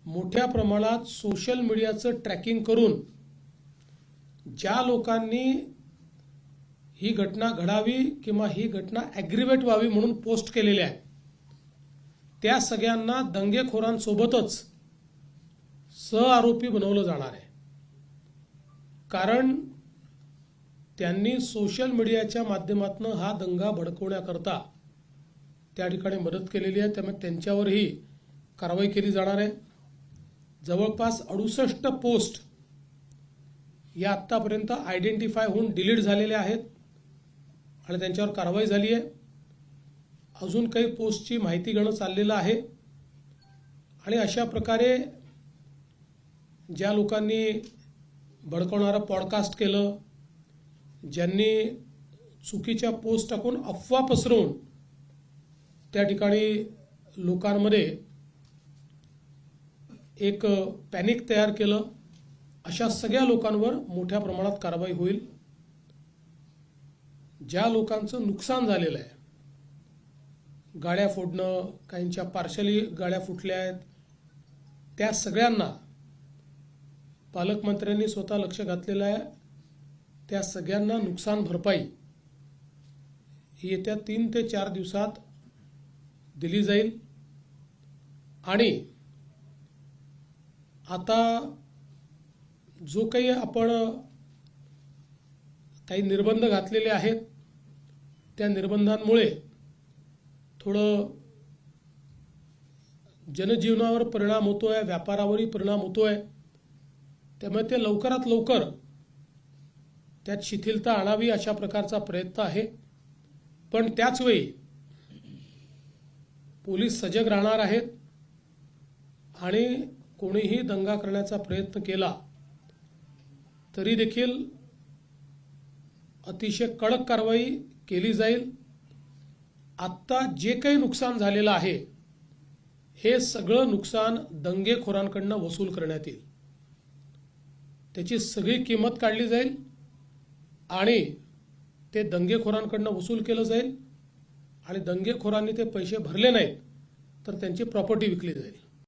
मोठ्या प्रमाणात सोशल मीडियाचं ट्रॅकिंग करून ज्या लोकांनी ही घटना घडावी किंवा ही घटना ॲग्रिवेट व्हावी म्हणून पोस्ट केलेल्या आहे त्या सगळ्यांना दंगेखोरांसोबतच सहआरोपी बनवलं जाणार आहे। कारण त्यांनी सोशल मीडियाच्या माध्यमातून हा दंगा भडकवण्याकरता त्या ठिकाणी मदत केलेली आहे, त्यामुळे त्यांच्यावरही कारवाई केली जाणार आहे। जवळपास 68 पोस्ट या आत्तापर्यंत आयडेंटिफाय होऊन डिलीट झालेल्या आहेत आणि त्यांच्यावर कारवाई झाली आहे। अजून काही पोस्टची माहिती घेणं चाललेलं आहे आणि अशा प्रकारे ज्या लोकांनी भडकवणारं पॉडकास्ट केलं, ज्यांनी चुकीच्या पोस्ट टाकून अफवा पसरवून त्या ठिकाणी लोकांमध्ये एक पॅनिक तयार केलं, अशा सगळ्या लोकांवर मोठ्या प्रमाणात कारवाई होईल। ज्या लोकांचं नुकसान झालेलं आहे, गाड्या फोडणं, काहींच्या पार्शली गाड्या फुटल्या आहेत, त्या सगळ्यांना पालकमंत्र्यांनी स्वतः लक्ष घातलेलं आहे। त्या सगळ्यांना नुकसान भरपाई ही येत्या 3 ते 4 दिवसात दिली जाईल। आणि आता जो काही आपण काही निर्बंध घातलेले आहेत त्या निर्बंधांमुळे थोडं जनजीवनावर परिणाम होतोय, व्यापारावरही परिणाम होतोय, त्यामुळे ते लवकरात लवकर त्यात शिथिलता आणावी अशा प्रकारचा प्रयत्न आहे। पण त्याच वेळी पोलीस सजग राहणार आहेत आणि कोणीही दंगा करण्याचा प्रयत्न केला तरी देखील अतिशय कडक कारवाई केली जाईल। आत्ता जे काही नुकसान झालेलं आहे हे सगळं नुकसान दंगेखोरांकडून वसूल करण्यात येईल, त्याची सगळी किंमत काढली जाईल आणि ते दंगेखोरांकडून वसूल केलं जाईल आणि दंगेखोरांनी ते पैसे भरले नाहीत तर त्यांची प्रॉपर्टी विकली जाईल।